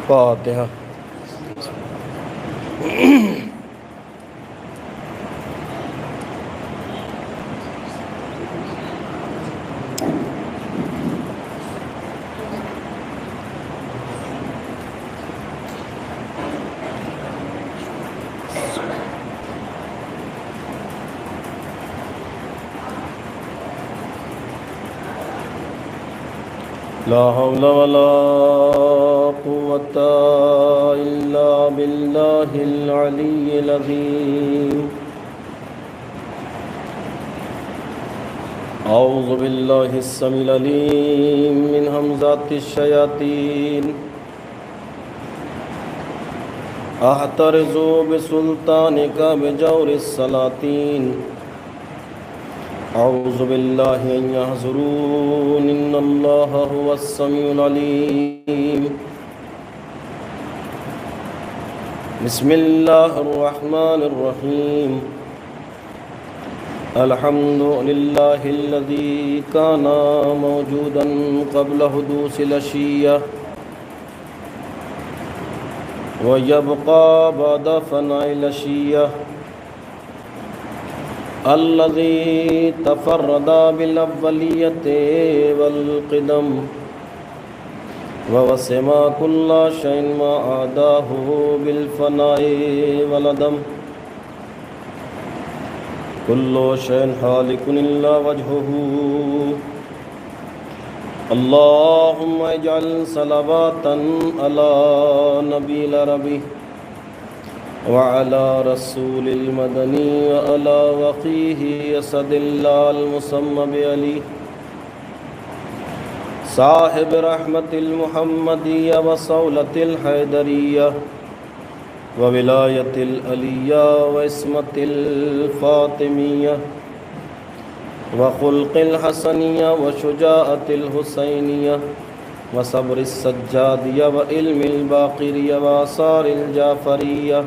فاتحہ۔ لا حول ولا قوة إلا بالله العلي العظيم۔ أعوذ بالله السميع العليم من همزات الشياطين، أحترز بسلطانك بجور السلاطين، أعوذ بالله أن يحضرون إن الله هو السميع العليم۔ بسم الله الرحمن الرحيم، الحمد لله الذي كان موجودا قبل حدوث الأشياء ويبقى بعد فناء الأشياء، الذي تفرد بالأولية والقدم ووسع كل شيء ما عداه بالفناء والعدم، كل شيء هالك إلا وجهه، اللهم اجعل صلوات على نبي العربي وعلى رسول المدني وعلى وقيه أسد الله المسمى بعلي، صاحب رحمة المحمدية وصولة الحيدرية وولاية العلية واسمة الفاطمية وخلق الحسنية وشجاعة الحسينية وصبر السجادية وعلم الباقرية وآثار الجعفرية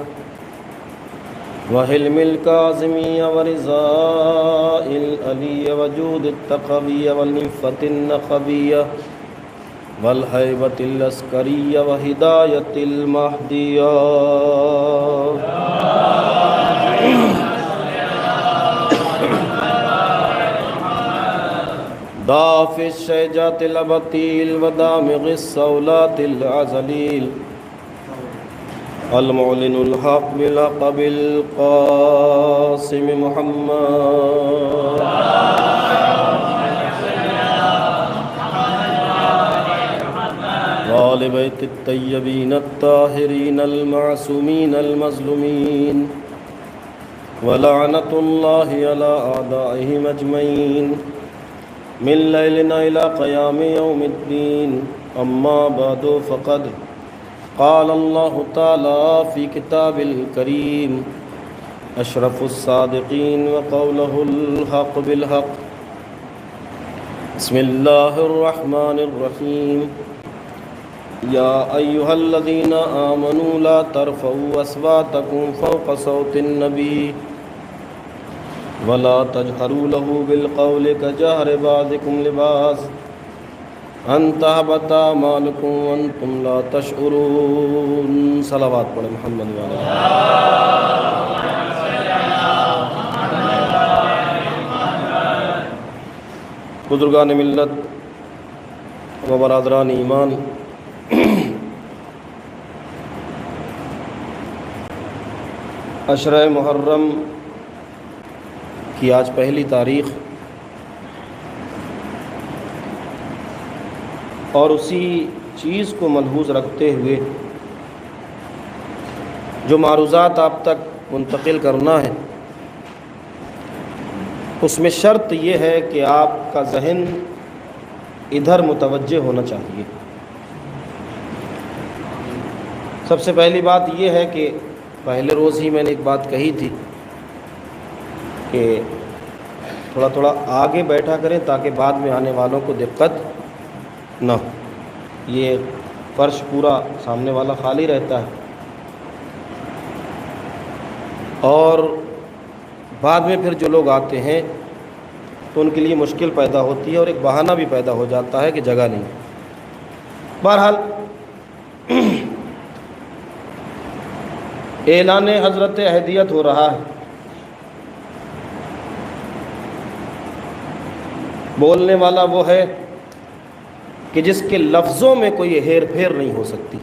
وحلم الكاظمية ورضاء العلي وجود التقوية والنفة النخبية والهيبة العسكرية وهداية المهدية، دافع الشيجات الأبطيل ودامغ الصولات العزليل، المعلن الحق بلقب القاسم محمد، وآل بيت الطيبين الطاهرين المعصومين المظلومين، ولعنة الله على أعدائهم أجمعين من ليلنا إلى قيام يوم الدين، أما بعد فقد قال الله تعالى في كتاب الكريم أشرف الصادقين وقوله الحق بالحق، بسم الله الرحمن الرحيم، يا أيها الذين آمنوا لا ترفعوا أصواتكم فوق صوت النبي ولا تجهروا له بالقول كجهر بعضكم لبعض ان تهبط اعمالكم وانتم لا تشعرون۔ صلوات پڑھیں محمد والے۔ بزرگان ملت و برادران ایمان، عشرہ محرم کی آج پہلی تاریخ اور اسی چیز کو ملحوظ رکھتے ہوئے جو معروضات آپ تک منتقل کرنا ہے، اس میں شرط یہ ہے کہ آپ کا ذہن ادھر متوجہ ہونا چاہیے۔ سب سے پہلی بات یہ ہے کہ پہلے روز ہی میں نے ایک بات کہی تھی کہ تھوڑا تھوڑا آگے بیٹھا کریں تاکہ بعد میں آنے والوں کو دقت نہ ہو۔ یہ فرش پورا سامنے والا خالی رہتا ہے اور بعد میں پھر جو لوگ آتے ہیں تو ان کے لیے مشکل پیدا ہوتی ہے اور ایک بہانہ بھی پیدا ہو جاتا ہے کہ جگہ نہیں۔ بہرحال اعلان حضرت احدیت ہو رہا ہے۔ بولنے والا وہ ہے کہ جس کے لفظوں میں کوئی ہیر پھیر نہیں ہو سکتی،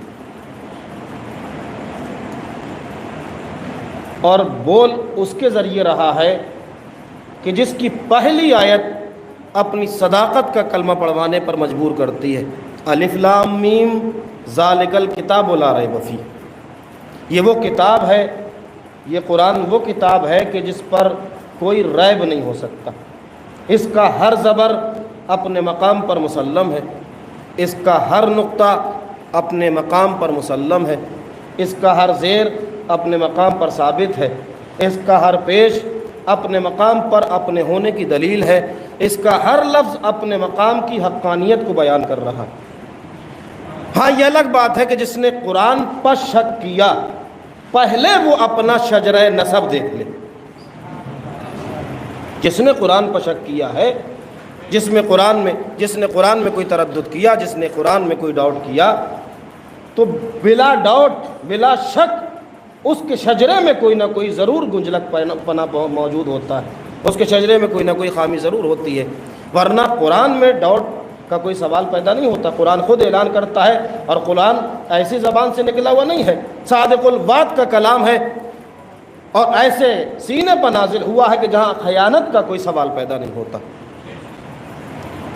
اور بول اس کے ذریعے رہا ہے کہ جس کی پہلی آیت اپنی صداقت کا کلمہ پڑھوانے پر مجبور کرتی ہے۔ الف لام میم ذالک الکتاب لا ریب فیہ، یہ وہ کتاب ہے، یہ قرآن وہ کتاب ہے کہ جس پر کوئی ریب نہیں ہو سکتا۔ اس کا ہر زبر اپنے مقام پر مسلم ہے، اس کا ہر نقطہ اپنے مقام پر مسلم ہے، اس کا ہر زیر اپنے مقام پر ثابت ہے، اس کا ہر پیش اپنے مقام پر اپنے ہونے کی دلیل ہے، اس کا ہر لفظ اپنے مقام کی حقانیت کو بیان کر رہا ہے۔ ہاں یہ الگ بات ہے کہ جس نے قرآن پر شک کیا پہلے وہ اپنا شجرہ نسب دیکھ لے۔ جس نے قرآن پر شک کیا ہے، جس نے قرآن میں کوئی تردد کیا، جس نے قرآن میں کوئی ڈاؤٹ کیا، تو بلا ڈاؤٹ بلا شک اس کے شجرے میں کوئی نہ کوئی ضرور گنجلک پنا موجود ہوتا ہے، اس کے شجرے میں کوئی نہ کوئی خامی ضرور ہوتی ہے، ورنہ قرآن میں ڈاؤٹ کا کوئی سوال پیدا نہیں ہوتا۔ قرآن خود اعلان کرتا ہے، اور قرآن ایسی زبان سے نکلا ہوا نہیں ہے، صادق الوعد کا کلام ہے، اور ایسے سینے پر نازل ہوا ہے کہ جہاں خیانت کا کوئی سوال پیدا نہیں ہوتا۔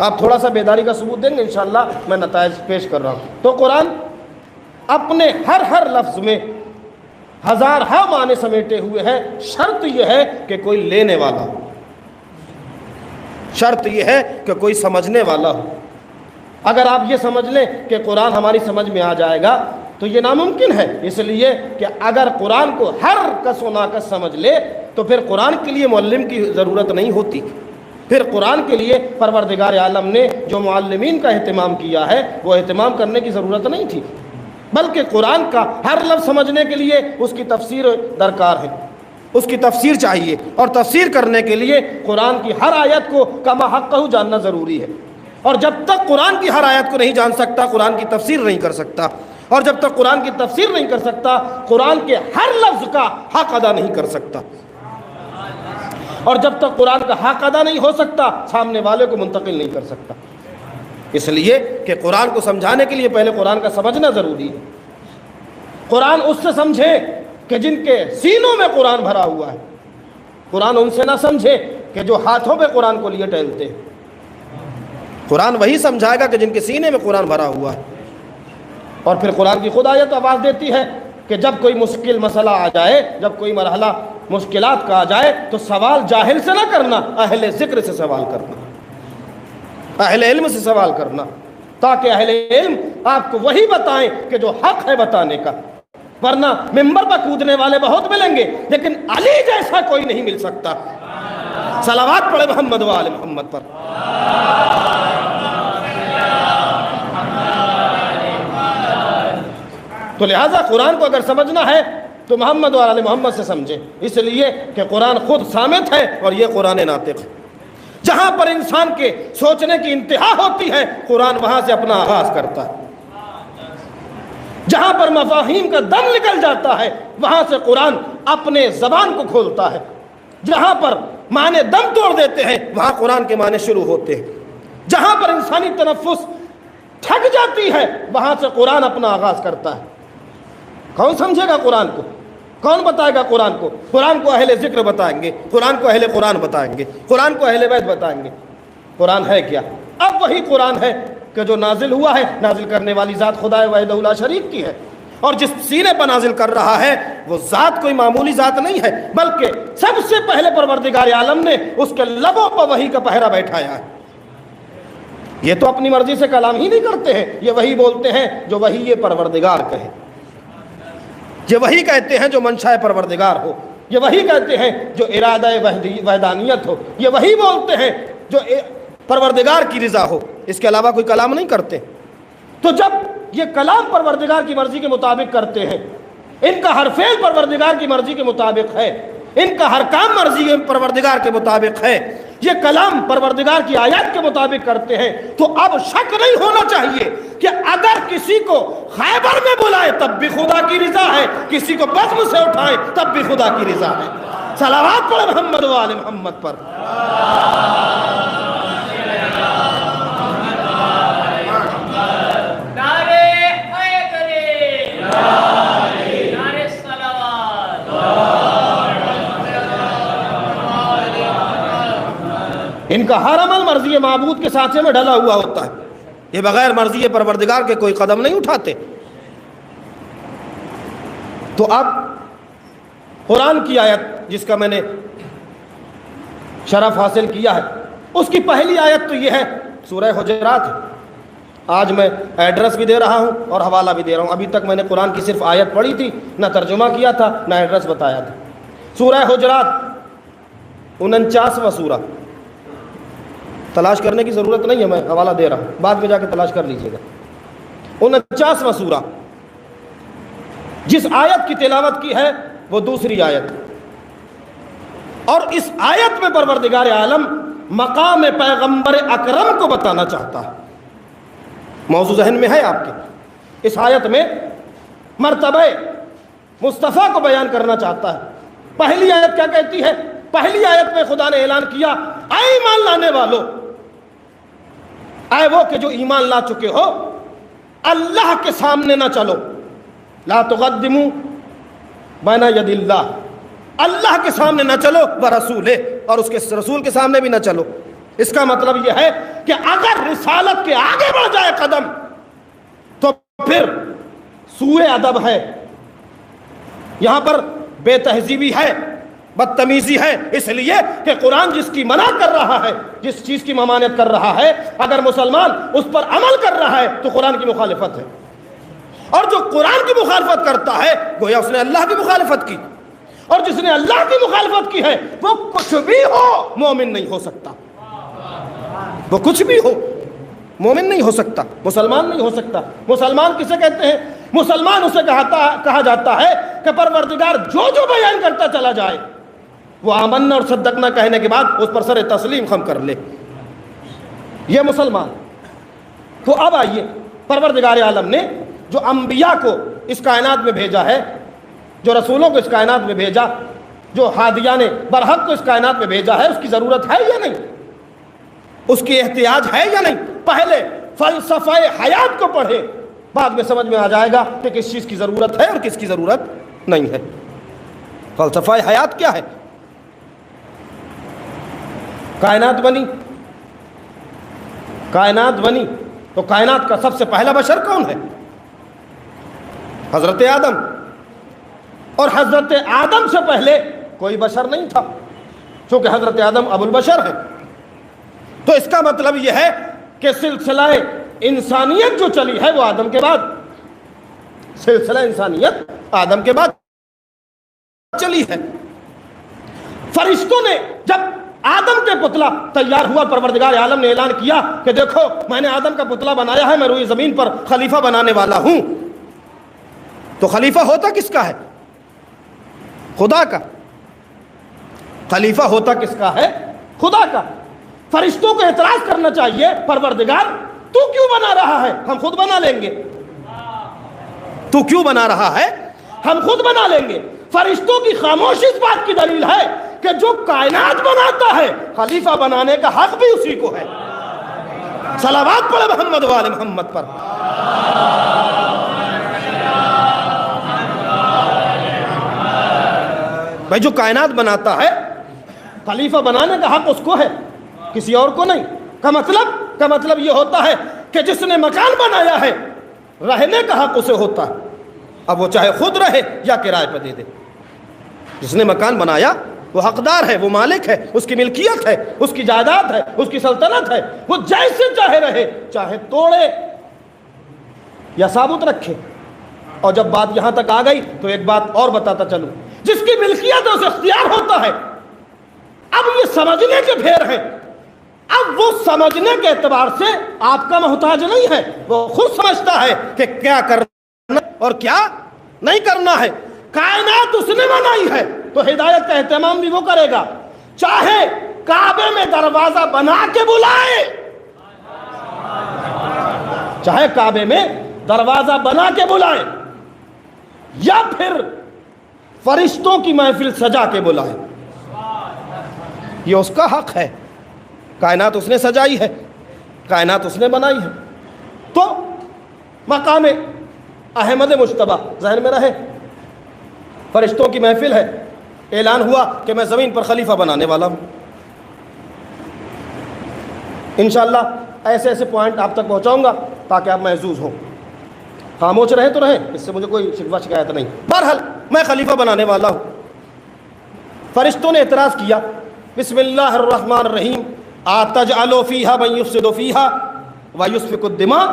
آپ تھوڑا سا بیداری کا ثبوت دیں گے انشاءاللہ، میں نتائج پیش کر رہا ہوں۔ تو قرآن اپنے ہر لفظ میں ہزارہا معنی سمیٹے ہوئے ہے، شرط یہ ہے کہ کوئی لینے والا ہو، شرط یہ ہے کہ کوئی سمجھنے والا ہو۔ اگر آپ یہ سمجھ لیں کہ قرآن ہماری سمجھ میں آ جائے گا تو یہ ناممکن ہے، اس لیے کہ اگر قرآن کو ہر کس و ناکس سمجھ لے تو پھر قرآن کے لیے معلم کی ضرورت نہیں ہوتی، پھر قرآن کے لیے پروردگار عالم نے جو معلمین کا اہتمام کیا ہے وہ اہتمام کرنے کی ضرورت نہیں تھی، بلکہ قرآن کا ہر لفظ سمجھنے کے لیے اس کی تفسیر درکار ہے، اس کی تفسیر چاہیے، اور تفسیر کرنے کے لیے قرآن کی ہر آیت کو کما حقہ جاننا ضروری ہے، اور جب تک قرآن کی ہر آیت کو نہیں جان سکتا قرآن کی تفسیر نہیں کر سکتا، اور جب تک قرآن کی تفسیر نہیں کر سکتا قرآن کے ہر لفظ کا حق ادا نہیں کر سکتا، اور جب تک قرآن کا حق ادا نہیں ہو سکتا سامنے والے کو منتقل نہیں کر سکتا۔ اس لیے کہ قرآن کو سمجھانے کے لیے پہلے قرآن کا سمجھنا ضروری ہے۔ قرآن اس سے سمجھے کہ جن کے سینوں میں قرآن بھرا ہوا ہے، قرآن ان سے نہ سمجھے کہ جو ہاتھوں پہ قرآن کو لیے ٹہلتے ہیں۔ قرآن وہی سمجھائے گا کہ جن کے سینے میں قرآن بھرا ہوا ہے۔ اور پھر قرآن کی خود آیت آواز دیتی ہے کہ جب کوئی مشکل مسئلہ آ جائے، جب کوئی مرحلہ مشکلات کا آ جائے تو سوال جاہل سے نہ کرنا، اہل ذکر سے سوال کرنا، اہل علم سے سوال کرنا، تاکہ اہل علم آپ کو وہی بتائیں کہ جو حق ہے بتانے کا۔ ورنہ ممبر پر کودنے والے بہت ملیں گے لیکن علی جیسا کوئی نہیں مل سکتا۔ صلوات پڑھے محمد و آل محمد پر۔ تو لہٰذا قرآن کو اگر سمجھنا ہے تو محمد و آل محمد سے سمجھے، اس لیے کہ قرآن خود صامت ہے اور یہ قرآن ناطق ہے۔ جہاں پر انسان کے سوچنے کی انتہا ہوتی ہے قرآن وہاں سے اپنا آغاز کرتا ہے، جہاں پر مفاہیم کا دم نکل جاتا ہے وہاں سے قرآن اپنے زبان کو کھولتا ہے، جہاں پر معنی دم توڑ دیتے ہیں وہاں قرآن کے معنی شروع ہوتے ہیں، جہاں پر انسانی تنفس تھک جاتی ہے وہاں سے قرآن اپنا آغاز کرتا ہے۔ کون سمجھے گا قرآن کو؟ کون بتائے گا قرآن کو؟ قرآن کو اہل ذکر بتائیں گے، قرآن کو اہل قرآن بتائیں گے، قرآن کو اہل بیت بتائیں گے۔ قرآن ہے کیا؟ اب وہی قرآن ہے کہ جو نازل ہوا ہے، نازل کرنے والی ذات خدا وحدہ لا شریک کی ہے، اور جس سینے پر نازل کر رہا ہے وہ ذات کوئی معمولی ذات نہیں ہے، بلکہ سب سے پہلے پروردگار عالم نے اس کے لبوں پر وحی کا پہرا بیٹھایا ہے۔ یہ تو اپنی مرضی سے کلام ہی نہیں کرتے ہیں، یہ وہی بولتے ہیں جو وہی یہ پروردگار کہے، یہ وہی کہتے ہیں جو منشاء پروردگار ہو، یہ وہی کہتے ہیں جو ارادہ وحدانیت ہو، یہ وہی بولتے ہیں جو پروردگار کی رضا ہو، اس کے علاوہ کوئی کلام نہیں کرتے۔ تو جب یہ کلام پروردگار کی مرضی کے مطابق کرتے ہیں، ان کا ہر فعل پروردگار کی مرضی کے مطابق ہے، ان کا ہر کام مرضی پروردگار کے مطابق ہے، یہ کلام پروردگار کی آیات کے مطابق کرتے ہیں تو اب شک نہیں ہونا چاہیے کہ اگر کسی کو خیبر میں بلائے تب بھی خدا کی رضا ہے، کسی کو بزم سے اٹھائے تب بھی خدا کی رضا ہے۔ صلوات پڑھیں محمد و آل محمد پر۔ ان کا ہر عمل مرضی معبود کے سانچے میں ڈلا ہوا ہوتا ہے، یہ بغیر مرضی پروردگار کے کوئی قدم نہیں اٹھاتے۔ تو اب قرآن کی آیت جس کا میں نے شرف حاصل کیا ہے، اس کی پہلی آیت تو یہ ہے سورہ حجرات۔ آج میں ایڈریس بھی دے رہا ہوں اور حوالہ بھی دے رہا ہوں۔ ابھی تک میں نے قرآن کی صرف آیت پڑھی تھی، نہ ترجمہ کیا تھا، نہ ایڈریس بتایا تھا۔ سورہ حجرات 49واں سورہ، تلاش کرنے کی ضرورت نہیں ہے، میں حوالہ دے رہا ہوں، بعد میں جا کے تلاش کر لیجئے گا۔ 49واں سورہ، جس آیت کی تلاوت کی ہے وہ دوسری آیت، اور اس آیت میں پروردگار عالم مقام پیغمبر اکرم کو بتانا چاہتا ہے۔ موضوع ذہن میں ہے آپ کے؟ اس آیت میں مرتبہ مصطفیٰ کو بیان کرنا چاہتا ہے۔ پہلی آیت کیا کہتی ہے؟ پہلی آیت میں خدا نے اعلان کیا، اے ایمان لانے والو، اے وہ کہ جو ایمان لا چکے ہو، اللہ کے سامنے نہ چلو، لا تقدموا بین ید اللہ، اللہ کے سامنے نہ چلو ورسولہ، اور اس کے رسول کے سامنے بھی نہ چلو۔ اس کا مطلب یہ ہے کہ اگر رسالت کے آگے بڑھ جائے قدم تو پھر سوء ادب ہے، یہاں پر بے تہذیبی ہے، بدتمیزی ہے، اس لیے کہ قرآن جس کی منع کر رہا ہے، جس چیز کی ممانعت کر رہا ہے، اگر مسلمان اس پر عمل کر رہا ہے تو قرآن کی مخالفت ہے، اور جو قرآن کی مخالفت کرتا ہے گویا اس نے اللہ کی مخالفت کی، اور جس نے اللہ کی مخالفت کی ہے وہ کچھ بھی ہو مومن نہیں ہو سکتا، وہ کچھ بھی ہو مومن نہیں ہو سکتا، مسلمان نہیں ہو سکتا۔ مسلمان کسے کہتے ہیں؟ مسلمان اسے کہا جاتا ہے کہ پروردگار جو جو بیان کرتا چلا جائے وہ آمنا اور صدقنا کہنے کے بعد اس پر سر تسلیم خم کر لے، یہ مسلمان۔ تو اب آئیے، پروردگار عالم نے جو انبیاء کو اس کائنات میں بھیجا ہے، جو رسولوں کو اس کائنات میں بھیجا، جو ہادیان برحق کو اس کائنات میں بھیجا ہے، اس کی ضرورت ہے یا نہیں؟ اس کی احتیاج ہے یا نہیں؟ پہلے فلسفہ حیات کو پڑھے، بعد میں سمجھ میں آ جائے گا کہ کس چیز کی ضرورت ہے اور کس کی ضرورت نہیں ہے۔ فلسفہ حیات کیا ہے؟ کائنات بنی تو کائنات کا سب سے پہلا بشر کون ہے؟ حضرت آدم، اور حضرت آدم سے پہلے کوئی بشر نہیں تھا، چونکہ حضرت آدم ابو البشر ہے۔ تو اس کا مطلب یہ ہے کہ سلسلہ انسانیت جو چلی ہے وہ آدم کے بعد، سلسلہ انسانیت آدم کے بعد چلی ہے۔ فرشتوں نے جب آدم کے پتلا تیار ہوا، پروردگار عالم نے اعلان کیا کہ دیکھو میں نے آدم کا پتلا بنایا ہے، میں روئی زمین پر خلیفہ بنانے والا ہوں، تو خلیفہ ہوتا کس کا ہے؟ خدا کا۔ خلیفہ ہوتا کس کا ہے؟ خدا کا۔ فرشتوں کو اعتراض کرنا چاہیے، پروردگار تو کیوں بنا رہا ہے؟ ہم خود بنا لیں گے۔ تو کیوں بنا رہا ہے؟ ہم خود بنا لیں گے۔ فرشتوں کی خاموشی اس بات کی دلیل ہے کہ جو کائنات بناتا ہے خلیفہ بنانے کا حق بھی اسی کو ہے۔ صلوات پڑھے محمد و آل محمد پر۔ بھائی جو کائنات بناتا ہے خلیفہ بنانے کا حق اس کو ہے، کسی اور کو نہیں۔ کا مطلب یہ ہوتا ہے کہ جس نے مکان بنایا ہے رہنے کا حق اسے ہوتا ہے، اب وہ چاہے خود رہے یا کرائے پہ دے دے۔ جس نے مکان بنایا وہ حقدار ہے، وہ مالک ہے، اس کی ملکیت ہے، اس کی جائیداد ہے، اس کی سلطنت ہے، وہ جیسے چاہے رہے، چاہے توڑے یا ثابت رکھے۔ اور جب بات یہاں تک آ گئی تو ایک بات اور بتاتا چلوں، جس کی ملکیت ہے اسے اختیار ہوتا ہے۔ اب یہ سمجھنے کے پھیر ہیں، اب وہ سمجھنے کے اعتبار سے آپ کا محتاج نہیں ہے، وہ خود سمجھتا ہے کہ کیا کرنا اور کیا نہیں کرنا ہے۔ کائنات اس نے بنائی ہے تو ہدایت کا اہتمام بھی وہ کرے گا، چاہے کعبے میں دروازہ بنا کے بلائے، چاہے کعبے میں دروازہ بنا کے بلائے یا پھر فرشتوں کی محفل سجا کے بلائے، یہ اس کا حق ہے۔ کائنات اس نے سجائی ہے، کائنات اس نے بنائی ہے۔ تو مقام احمد مجتبیٰ ذہن میں رہے، فرشتوں کی محفل ہے، اعلان ہوا کہ میں زمین پر خلیفہ بنانے والا ہوں۔ انشاءاللہ ایسے ایسے پوائنٹ آپ تک پہنچاؤں گا تاکہ آپ محظوظ ہوں۔ خاموش رہیں تو رہیں، اس سے مجھے کوئی شکوہ شکایت نہیں۔ بہرحال میں خلیفہ بنانے والا ہوں۔ فرشتوں نے اعتراض کیا، بسم اللہ الرحمن الرحیم، اتجعل فیہا من یفسد فیہا ویسفک الدماء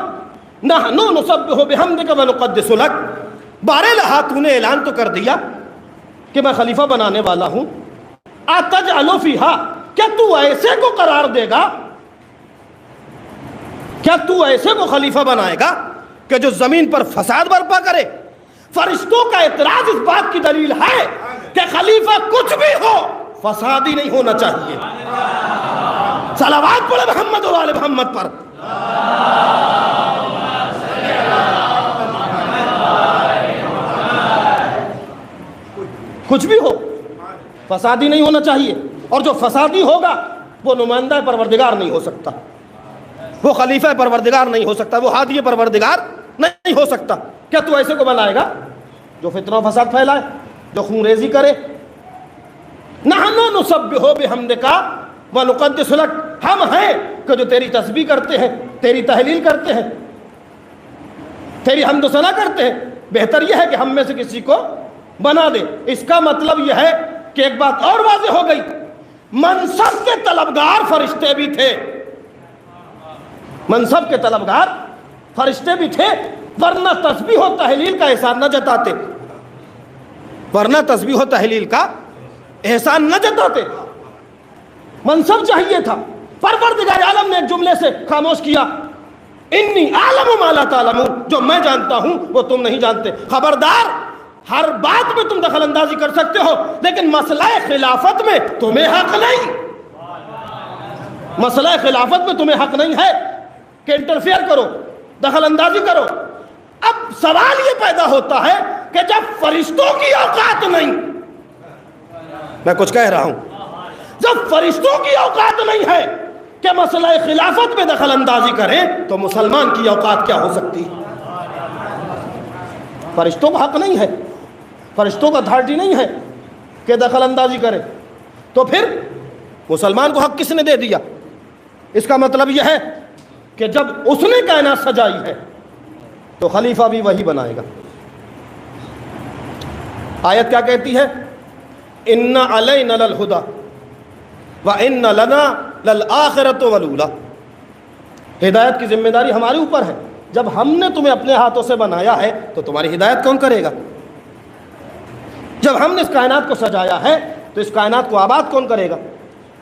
نحن نسبح بحمدک ونقدس لک۔ بارہا تو نے اعلان تو کر دیا کہ میں خلیفہ بنانے والا ہوں، اتجعل فیہا، کیا تو ایسے کو قرار دے گا، کیا تو ایسے کو خلیفہ بنائے گا کہ جو زمین پر فساد برپا کرے؟ فرشتوں کا اعتراض اس بات کی دلیل ہے کہ خلیفہ کچھ بھی ہو فساد ہی نہیں ہونا چاہیے۔ صلوات پڑھے محمد و آل محمد پر۔ کچھ بھی ہو فسادی نہیں ہونا چاہیے، اور جو فسادی ہوگا وہ نمائندہ پروردگار نہیں ہو سکتا، وہ خلیفہ پروردگار نہیں ہو سکتا، وہ ہادی پروردگار نہیں ہو سکتا۔ کیا تو ایسے کو بنائے گا جو فتنہ و فساد پھیلائے، جو خون ریزی کرے؟ نحن نسبح بحمدک ونقدس لک، ہم ہیں کہ جو تیری تسبیح کرتے ہیں، تیری تحلیل کرتے ہیں، تیری حمد و ثنا کرتے ہیں۔ بہتر یہ ہے کہ ہم میں سے کسی کو بنا دے۔ اس کا مطلب یہ ہے کہ ایک بات اور واضح ہو گئی، منصب کے طلبگار فرشتے بھی تھے، منصب کے طلبگار فرشتے بھی تھے، ورنہ تسبیح و تحلیل کا احسان نہ جتاتے، ورنہ تسبیح و تحلیل کا احسان نہ جتاتے۔ منصب چاہیے تھا۔ پروردگار عالم نے ایک جملے سے خاموش کیا، انی اعلم ما لا تعلمون، جو میں جانتا ہوں وہ تم نہیں جانتے۔ خبردار، ہر بات میں تم دخل اندازی کر سکتے ہو، لیکن مسئلہ خلافت میں تمہیں حق نہیں، مسئلہ خلافت میں تمہیں حق نہیں ہے کہ انٹرفیئر کرو، دخل اندازی کرو۔ اب سوال یہ پیدا ہوتا ہے کہ جب فرشتوں کی اوقات نہیں، میں کچھ کہہ رہا ہوں، جب فرشتوں کی اوقات نہیں ہے کہ مسئلہ خلافت میں دخل اندازی کریں، تو مسلمان کی اوقات کیا ہو سکتی؟ فرشتوں کو حق نہیں ہے، فرشتوں کا اتھارٹی نہیں ہے کہ دخل اندازی کرے، تو پھر مسلمان کو حق کس نے دے دیا؟ اس کا مطلب یہ ہے کہ جب اس نے کائنات سجائی ہے تو خلیفہ بھی وہی بنائے گا۔ آیت کیا کہتی ہے؟ اِنَّ عَلَيْنَا لَلْهُدَى وَإِنَّ لَنَا لَلْآخِرَةُ وَالْأُولَى، ہدایت کی ذمہ داری ہمارے اوپر ہے۔ جب ہم نے تمہیں اپنے ہاتھوں سے بنایا ہے تو تمہاری ہدایت کون کرے گا؟ جب ہم نے اس کائنات کو سجایا ہے تو اس کائنات کو آباد کون کرے گا؟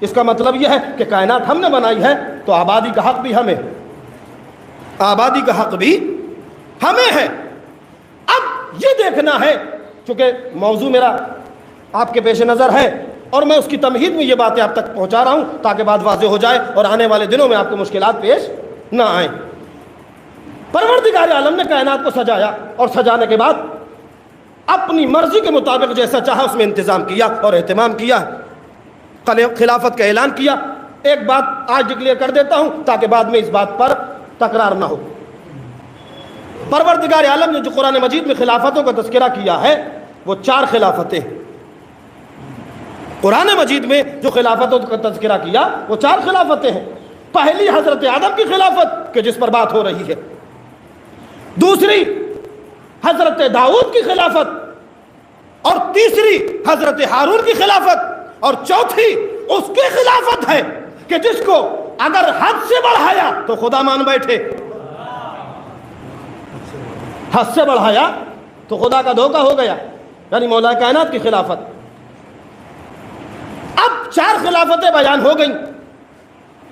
اس کا مطلب یہ ہے کہ کائنات ہم نے بنائی ہے تو آبادی کا حق بھی ہمیں، آبادی کا حق بھی ہمیں ہے۔ اب یہ دیکھنا ہے، چونکہ موضوع میرا آپ کے پیش نظر ہے اور میں اس کی تمہید میں یہ باتیں آپ تک پہنچا رہا ہوں تاکہ بات واضح ہو جائے اور آنے والے دنوں میں آپ کو مشکلات پیش نہ آئیں۔ پروردگار عالم نے کائنات کو سجایا اور سجانے کے بعد اپنی مرضی کے مطابق جیسا چاہا اس میں انتظام کیا اور اہتمام کیا، خلافت کا اعلان کیا۔ ایک بات آج ڈکلیئر کر دیتا ہوں تاکہ بعد میں اس بات پر تکرار نہ ہو۔ پروردگار عالم نے جو قرآن مجید میں خلافتوں کا تذکرہ کیا ہے وہ 4 خلافتیں ہیں۔ قرآن مجید میں جو خلافتوں کا تذکرہ کیا وہ 4 خلافتیں ہیں۔ پہلی حضرت آدم کی خلافت کہ جس پر بات ہو رہی ہے، دوسری حضرت داؤد کی خلافت، اور تیسری حضرت ہارون کی خلافت، اور چوتھی اس کی خلافت ہے کہ جس کو اگر حد سے بڑھایا تو خدا مان بیٹھے، حد سے بڑھایا تو خدا کا دھوکہ ہو گیا، یعنی مولا کائنات کی خلافت۔ اب 4 خلافتیں بیان ہو گئیں،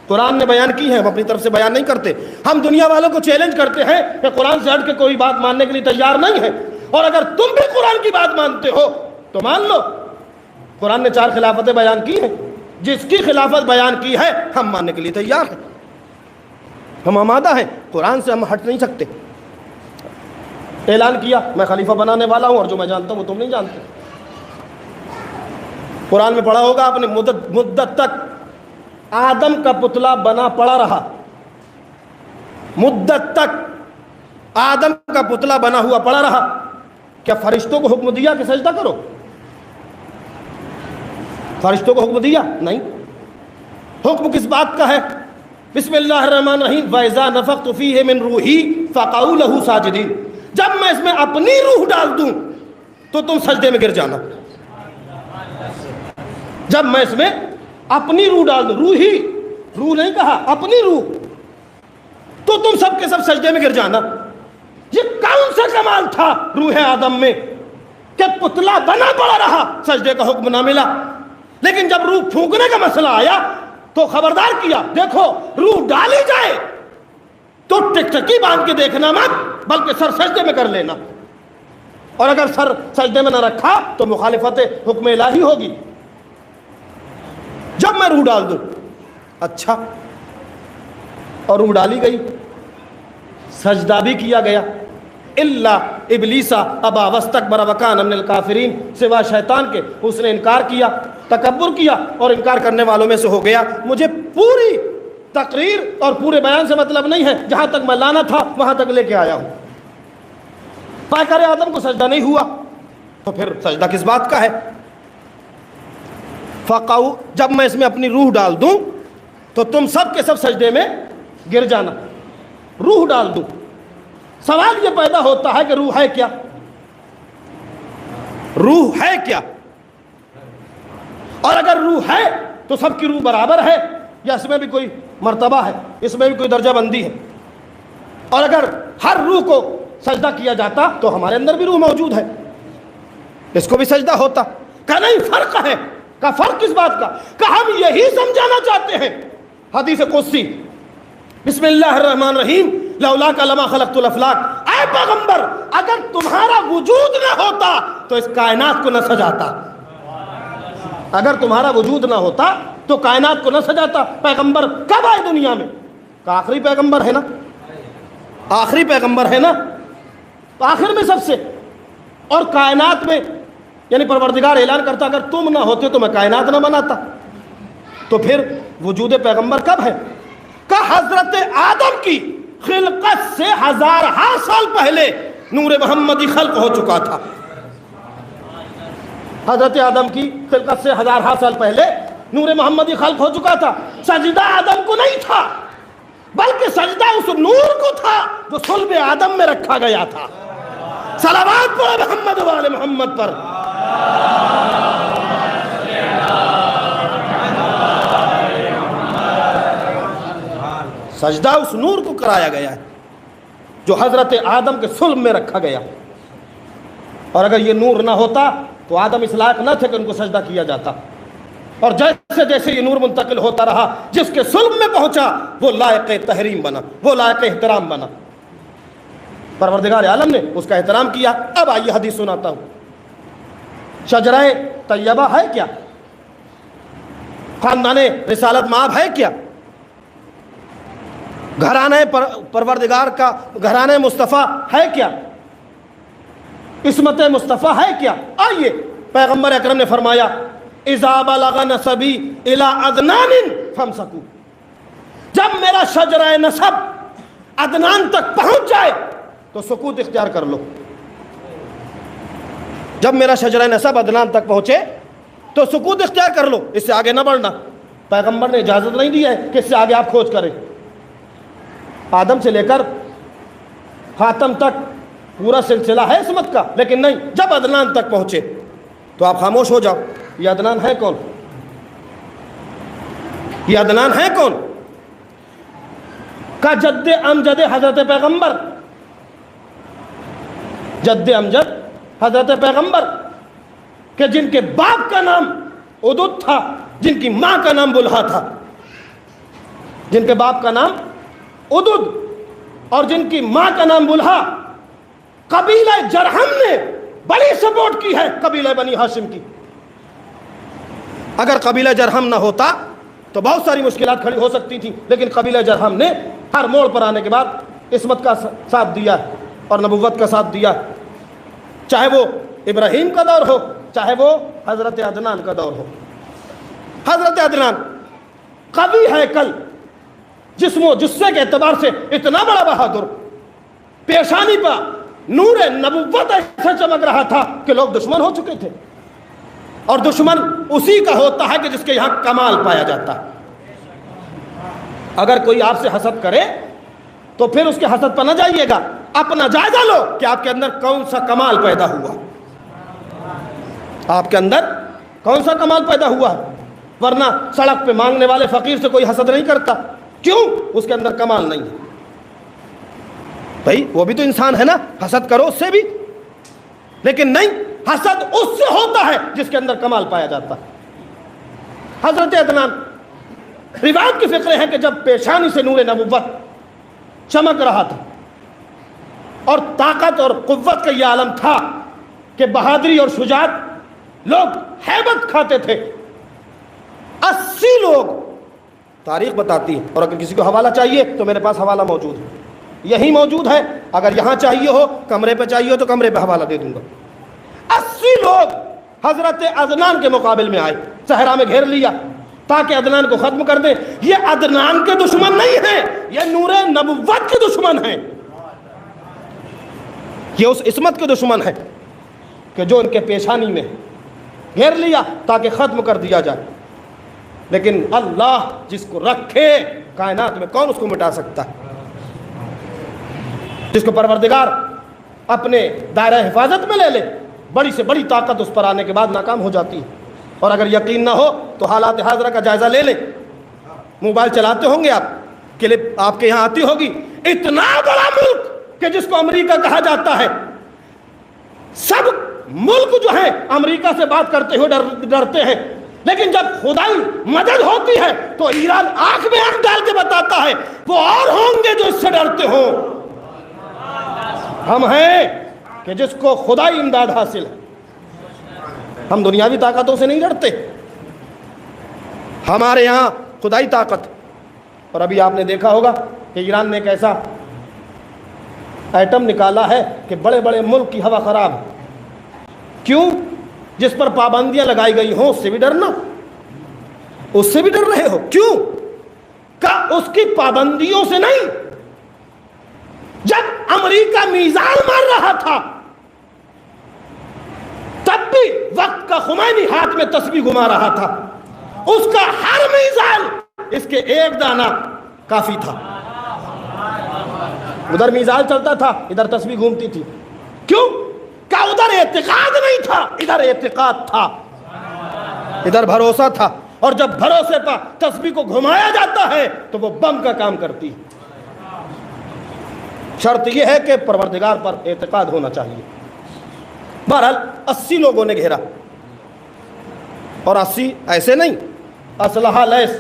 قرآن نے بیان کی ہے، ہم اپنی طرف سے بیان نہیں کرتے۔ ہم دنیا والوں کو چیلنج کرتے ہیں کہ قرآن سے ہٹ کے کوئی بات ماننے کے لیے تیار نہیں ہے، اور اگر تم بھی قرآن کی بات مانتے ہو تو مان لو۔ قرآن نے 4 خلافتیں بیان کی ہیں، جس کی خلافت بیان کی ہے ہم ماننے کے لیے تیار ہیں، ہم آمادہ ہیں، قرآن سے ہم ہٹ نہیں سکتے۔ اعلان کیا میں خلیفہ بنانے والا ہوں، اور جو میں جانتا ہوں وہ تم نہیں جانتے۔ قرآن میں پڑھا ہوگا آپ نے، مدت تک آدم کا پتلا بنا پڑا رہا، مدت تک آدم کا پتلا بنا ہوا پڑا رہا۔ کیا فرشتوں کو حکم دیا کہ سجدہ کرو؟ فرشتوں کو حکم دیا؟ نہیں۔ حکم کس بات کا ہے؟ بسم اللہ الرحمن الرحیم، وَإِذَا نَفَخْتُ فِيهِ مِن رُوحِي فَقَعُوا لَهُ سَاجِدِينَ۔ جب میں اس میں اپنی روح ڈال دوں تو تم سجدے میں گر جانا۔ جب میں اس میں اپنی روح ڈال دوں، روح نہیں کہا، اپنی روح، تو تم سب کے سب سجدے میں گر جانا۔ یہ کون سا کمال تھا روح آدم میں کہ پتلا بنا پڑا رہا، سجدے کا حکم نہ ملا۔ لیکن جب روح پھونکنے کا مسئلہ آیا تو خبردار کیا، دیکھو روح ڈالی جائے تو ٹکٹکی باندھ کے دیکھنا مت، بلکہ سر سجدے میں کر لینا، اور اگر سر سجدے میں نہ رکھا تو مخالفت حکم الہی ہوگی۔ جب میں روح ڈال دوں، اچھا، اور روح ڈالی گئی، سجدہ بھی کیا گیا، الا ابلیس ابا واستکبر وکان من الکافرین، سوا شیطان کے اس نے انکار کیا، تکبر کیا اور انکار کرنے والوں میں سے ہو گیا۔ مجھے پوری تقریر اور پورے بیان سے مطلب نہیں ہے، جہاں تک میں لانا تھا وہاں تک لے کے آیا ہوں۔ پیکر آدم کو سجدہ نہیں ہوا تو پھر سجدہ کس بات کا ہے؟ فقعوا، جب میں اس میں اپنی روح ڈال دوں تو تم سب کے سب سجدے میں گر جانا۔ روح ڈال دوں، سوال یہ پیدا ہوتا ہے کہ روح ہے کیا؟ روح ہے کیا؟ اور اگر روح ہے تو سب کی روح برابر ہے یا اس میں بھی کوئی مرتبہ ہے، اس میں بھی کوئی درجہ بندی ہے؟ اور اگر ہر روح کو سجدہ کیا جاتا تو ہمارے اندر بھی روح موجود ہے، اس کو بھی سجدہ ہوتا۔ کہ نہیں، فرق ہے۔ کا فرق کس بات کا؟ کہ ہم یہی سمجھانا چاہتے ہیں، حدیث قدسی، بسم اللہ الرحمن الرحیم، لولاک لما خلقت الافلاک، اے پیغمبر اگر تمہارا وجود نہ ہوتا تو اس کائنات کو نہ سجاتا۔ اگر تمہارا وجود نہ ہوتا تو کائنات کو نہ سجاتا۔ پیغمبر کب آئے دنیا میں؟ کہ آخری پیغمبر ہے نا، آخری پیغمبر ہے نا، تو آخر میں سب سے، اور کائنات میں، یعنی پروردگار اعلان کرتا اگر تم نہ ہوتے تو میں کائنات نہ بناتا۔ تو پھر وجود پیغمبر کب ہے؟ کہ حضرت آدم کی خلقت سے ہزارہا سال پہلے نور محمدی خلق ہو چکا تھا۔ حضرت آدم کی خلقت سے ہزارہا سال پہلے نور محمدی خلق ہو چکا تھا۔ سجدہ آدم کو نہیں تھا، بلکہ سجدہ اس نور کو تھا جو صلب آدم میں رکھا گیا تھا۔ صلوات پڑھو محمد و آل محمد پر۔ سجدہ اس نور کو کرایا گیا ہے جو حضرت آدم کے صلب میں رکھا گیا، اور اگر یہ نور نہ ہوتا تو آدم اس لائق نہ تھے کہ ان کو سجدہ کیا جاتا۔ اور جیسے جیسے یہ نور منتقل ہوتا رہا، جس کے صلب میں پہنچا وہ لائق تحریم بنا، وہ لائق احترام بنا۔ پروردگار عالم نے اس کا احترام کیا۔ اب آئیے حدیث سناتا ہوں۔ شجرہ طیبہ ہے کیا؟ خاندان رسالت مآب ہے کیا؟ گھرانے پروردگار کا گھرانے مصطفیٰ ہے کیا؟ عصمت مصطفیٰ ہے کیا؟ آئیے، پیغمبر اکرم نے فرمایا اذا بلغ نسبی الی عدنان فامسکوا، جب میرا شجرہ نسب عدنان تک پہنچ جائے تو سکوت اختیار کر لو۔ جب میرا شجرہ نسب عدنان تک پہنچے تو سکوت اختیار کر لو، اس سے آگے نہ بڑھنا۔ پیغمبر نے اجازت نہیں دی ہے کہ اس سے آگے آپ کھوج کریں۔ آدم سے لے کر خاتم تک پورا سلسلہ ہے عصمت کا، لیکن نہیں، جب عدنان تک پہنچے تو آپ خاموش ہو جاؤ۔ یہ عدنان ہے کون؟ یہ عدنان ہے کون؟ کا جد امجد حضرت پیغمبر، جد امجد حضرت پیغمبر، کہ جن کے باپ کا نام عدد تھا، جن کی ماں کا نام بلہا تھا، جن کے باپ کا نام عدد اور جن کی ماں کا نام بلہا۔ قبیلہ جرہم نے بڑی سپورٹ کی ہے قبیلہ بنی ہاشم کی۔ اگر قبیلہ جرہم نہ ہوتا تو بہت ساری مشکلات کھڑی ہو سکتی تھیں، لیکن قبیلہ جرہم نے ہر موڑ پر آنے کے بعد عصمت کا ساتھ دیا اور نبوت کا ساتھ دیا، چاہے وہ ابراہیم کا دور ہو، چاہے وہ حضرت عدنان کا دور ہو۔ حضرت عدنان قوی ہیکل، جسم و جثے کے اعتبار سے اتنا بڑا بہادر، پیشانی پر نور نبوت ایسا چمک رہا تھا کہ لوگ دشمن ہو چکے تھے، اور دشمن اسی کا ہوتا ہے کہ جس کے یہاں کمال پایا جاتا ہے۔ اگر کوئی آپ سے حسد کرے تو پھر اس کے حسد پر نہ جائیے گا، اپنا جائزہ لو کہ آپ کے اندر کون سا کمال پیدا ہوا، آپ کے اندر کون سا کمال پیدا ہوا ہے۔ ورنہ سڑک پہ مانگنے والے فقیر سے کوئی حسد نہیں کرتا، کیوں؟ اس کے اندر کمال نہیں ہے۔ بھائی وہ بھی تو انسان ہے نا، حسد کرو اس سے بھی، لیکن نہیں، حسد اس سے ہوتا ہے جس کے اندر کمال پایا جاتا ہے۔ حضرت عدنان، روایت کی فکر ہے کہ جب پیشانی سے نور نبوت چمک رہا تھا اور طاقت اور قوت کا یہ عالم تھا کہ بہادری اور شجاعت لوگ ہیبت کھاتے تھے، 80 لوگ تاریخ بتاتی ہے، اور اگر کسی کو حوالہ چاہیے تو میرے پاس حوالہ موجود ہے، یہی موجود ہے، اگر یہاں چاہیے ہو، کمرے پہ چاہیے ہو تو کمرے پہ حوالہ دے دوں گا۔ 80 لوگ حضرت عدنان کے مقابل میں آئے، صحرا میں گھیر لیا تاکہ عدنان کو ختم کر دیں۔ یہ عدنان کے دشمن نہیں ہیں، یہ نور نبوت کے دشمن ہیں، یہ اس عصمت کے دشمن ہے کہ جو ان کے پیشانی میں گھیر لیا تاکہ ختم کر دیا جائے۔ لیکن اللہ جس کو رکھے کائنات میں کون اس کو مٹا سکتا ہے؟ جس کو پروردگار اپنے دائرہ حفاظت میں لے لے، بڑی سے بڑی طاقت اس پر آنے کے بعد ناکام ہو جاتی ہے۔ اور اگر یقین نہ ہو تو حالات حاضرہ کا جائزہ لے لیں، موبائل چلاتے ہوں گے آپ، کلپ آپ کے یہاں آتی ہوگی، اتنا بڑا ملک کہ جس کو امریکہ کہا جاتا ہے، سب ملک جو ہیں امریکہ سے بات کرتے ہوئے ڈرتے ہیں، لیکن جب خدائی مدد ہوتی ہے تو ایران آنکھ میں آنکھ ڈال کے بتاتا ہے وہ اور ہوں گے جو اس سے ڈرتے ہوں۔ ہم ہیں کہ جس کو خدائی امداد حاصل ہے، ہم دنیاوی طاقتوں سے نہیں ڈرتے، ہمارے یہاں خدائی طاقت۔ اور ابھی آپ نے دیکھا ہوگا کہ ایران نے ایک ایسا ایٹم نکالا ہے کہ بڑے بڑے ملک کی ہوا خراب ہے، کیوں؟ جس پر پابندیاں لگائی گئی ہوں اس سے بھی ڈرنا، اس سے بھی ڈر رہے ہو، کیوں؟ کہ اس کی پابندیوں سے نہیں، جب امریکہ میزائل مار رہا تھا تب بھی وقت کا خمینی ہاتھ میں تسبیح گھما رہا تھا، اس کا ہر میزائل اس کے ایک دانہ کافی تھا، ادھر میزائل چلتا تھا ادھر تسبیح گھومتی تھی، کیوں؟ کہ ادھر اعتقاد نہیں تھا، ادھر اعتقاد تھا، ادھر بھروسہ تھا، اور جب بھروسے پر تسبیح کو گھمایا جاتا ہے تو وہ بم کا کام کرتی ہے۔ شرط یہ ہے کہ پروردگار پر اعتقاد ہونا چاہیے۔ بہرحال 80 لوگوں نے گھیرا، اور 80 ایسے نہیں، اسلحہ لیس،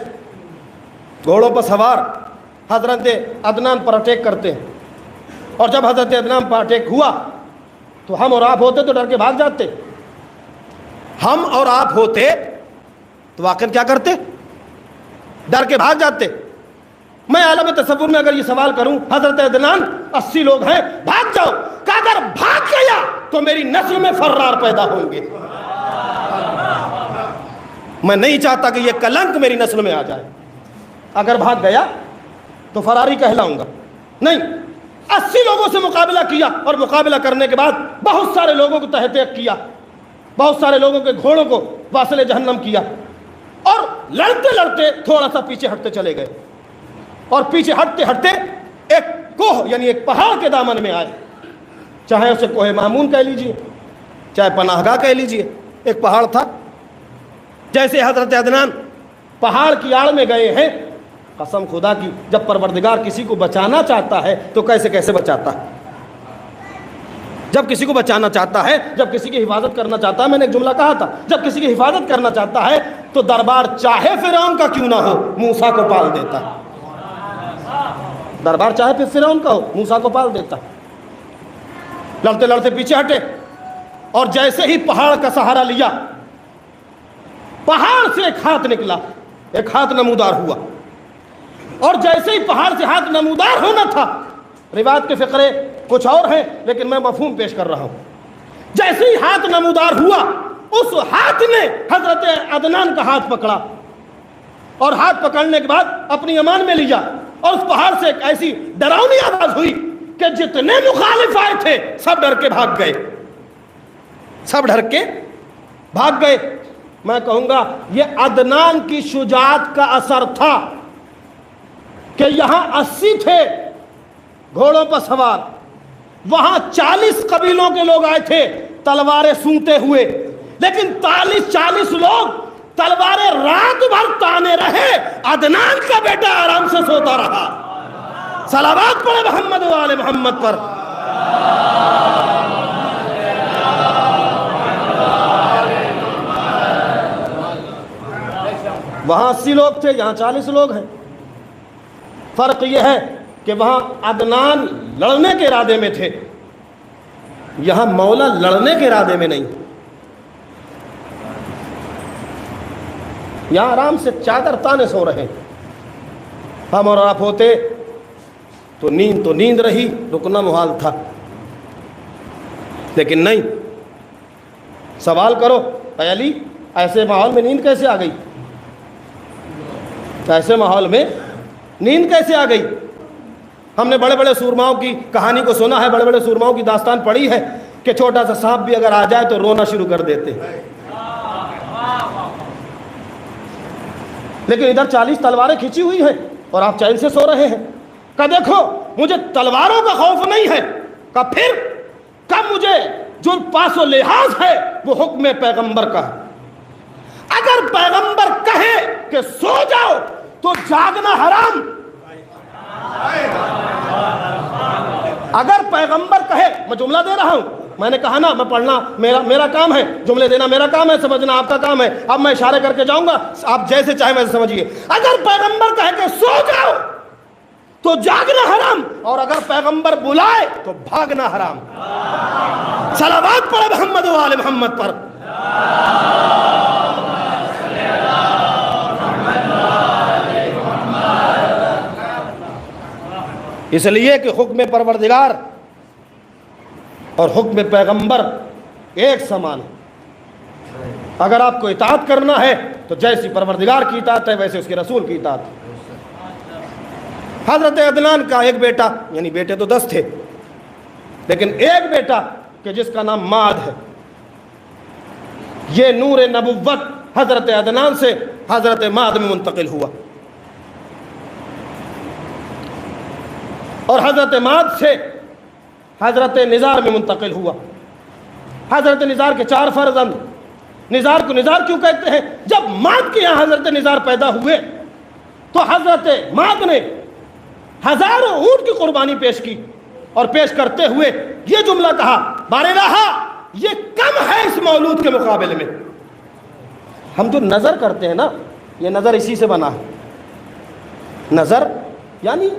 گھوڑوں پر سوار، حضرت عدنان پر اٹیک کرتے ہیں۔ اور جب حضرت عدنان پر اٹیک ہوا تو ہم اور آپ ہوتے تو ڈر کے بھاگ جاتے، ہم اور آپ ہوتے تو واقعی کیا کرتے؟ ڈر کے بھاگ جاتے۔ میں عالم تصور میں اگر یہ سوال کروں، حضرت عدنان 80 لوگ ہیں، بھاگ جاؤ، کہ اگر بھاگ گیا تو میری نسل میں فرار پیدا ہوں گے، میں نہیں چاہتا کہ یہ کلنک میری نسل میں آ جائے، اگر بھاگ گیا تو فراری کہلاؤں گا، نہیں۔ 80 لوگوں سے مقابلہ کیا، اور مقابلہ کرنے کے بعد بہت سارے لوگوں کو تحت کیا، بہت سارے لوگوں کے گھوڑوں کو واصل جہنم کیا، اور لڑتے لڑتے تھوڑا سا پیچھے ہٹتے چلے گئے، اور پیچھے ہٹتے ہٹتے ایک کوہ یعنی ایک پہاڑ کے دامن میں آئے، چاہے اسے کوہ مامون کہہ لیجئے، چاہے پناہ گاہ کہہ لیجئے، ایک پہاڑ تھا۔ جیسے حضرت عدنان پہاڑ کی آڑ میں گئے ہیں، قسم خدا کی جب پروردگار کسی کو بچانا چاہتا ہے تو کیسے کیسے بچاتا ہے، جب کسی کو بچانا چاہتا ہے، جب کسی کی حفاظت کرنا چاہتا ہے، میں نے ایک جملہ کہا تھا، جب کسی کی حفاظت کرنا چاہتا ہے تو دربار چاہے فرعون کا کیوں نہ ہو موسیٰ کو پال دیتا ہے، دربار چاہے پھر فرعون کا ہو موسیٰ کو پال دیتا ہے۔ لڑتے لڑتے پیچھے ہٹے، اور جیسے ہی پہاڑ کا سہارا لیا پہاڑ سے ایک ہاتھ نکلا، ایک ہاتھ نمودار ہوا، اور جیسے ہی پہاڑ سے ہاتھ نمودار ہونا تھا، روایت کے فقرے کچھ اور ہیں لیکن میں مفہوم پیش کر رہا ہوں، جیسے ہی ہاتھ نمودار ہوا اس ہاتھ نے حضرت عدنان کا ہاتھ پکڑا، اور ہاتھ پکڑنے کے بعد اپنی امان میں لیا، اور اس پہاڑ سے ایک ایسی ڈراؤنی آواز ہوئی کہ جتنے مخالف آئے تھے سب ڈر کے بھاگ گئے، سب ڈر کے بھاگ گئے۔ میں کہوں گا یہ عدنان کی شجاعت کا اثر تھا کہ یہاں 80 تھے گھوڑوں پر سوار، وہاں 40 قبیلوں کے لوگ آئے تھے تلواریں سونتے ہوئے، لیکن 40 لوگ تلواریں رات بھر تانے رہے، عدنان کا بیٹا آرام سے سوتا رہا۔ صلوات پڑھے محمد و آل محمد پر۔ وہاں 80 لوگ تھے، یہاں 40 لوگ ہیں۔ فرق یہ ہے کہ وہاں عدنان لڑنے کے ارادے میں تھے، یہاں مولا لڑنے کے ارادے میں نہیں۔ یہاں آرام سے چادر تانے سو رہے، ہم اور آپ ہوتے تو نیند رہی، رکنا محال تھا، لیکن نہیں۔ سوال کرو اے علی، ایسے ماحول میں نیند کیسے آ گئی؟ ایسے ماحول میں نیند کیسے آ گئی؟ ہم نے بڑے بڑے سورماؤں کی کہانی کو سنا ہے، بڑے بڑے سورماؤں کی داستان پڑھی ہے کہ چھوٹا سا سانپ بھی اگر آ جائے تو رونا شروع کر دیتے، لیکن ادھر 40 تلواریں کھینچی ہوئی ہیں اور آپ چین سے سو رہے ہیں۔ کہ دیکھو مجھے تلواروں کا خوف نہیں ہے، کہ پھر کب مجھے جو پاس و لحاظ ہے وہ حکم پیغمبر کا ہے۔ اگر پیغمبر کہے کہ سو جاؤ تو جاگنا حرام، اگر پیغمبر کہے، میں جملہ دے رہا ہوں، میں نے کہا نا میں پڑھنا میرا کام ہے، جملے دینا میرا کام ہے، سمجھنا آپ کا کام ہے، اب میں اشارے کر کے جاؤں گا، آپ جیسے چاہیں ویسے سمجھیے۔ اگر پیغمبر کہے کہ سو جاؤ تو جاگنا حرام، اور اگر پیغمبر بلائے تو بھاگنا حرام۔ صلوات پڑھے محمد و آل محمد پر۔ اس لیے کہ حکم پروردگار اور حکم پیغمبر ایک سمان ہے۔ اگر آپ کو اطاعت کرنا ہے تو جیسی پروردگار کی اطاعت ہے ویسے اس کے رسول کی اطاعت ہے۔ حضرت عدنان کا ایک بیٹا، یعنی بیٹے تو 10 تھے، لیکن ایک بیٹا کہ جس کا نام ماد ہے، یہ نور نبوت حضرت عدنان سے حضرت ماد میں منتقل ہوا، اور حضرت ماد سے حضرت نزار میں منتقل ہوا۔ حضرت نزار کے 4 فرزند۔ نزار کو نزار کیوں کہتے ہیں؟ جب ماد کے یہاں حضرت نزار پیدا ہوئے تو حضرت ماد نے ہزاروں اونٹ کی قربانی پیش کی، اور پیش کرتے ہوئے یہ جملہ کہا، بارگاہ یہ کم ہے اس مولود کے مقابلے میں۔ ہم جو نظر کرتے ہیں نا، یہ نظر اسی سے بنا ہے۔ نظر یعنی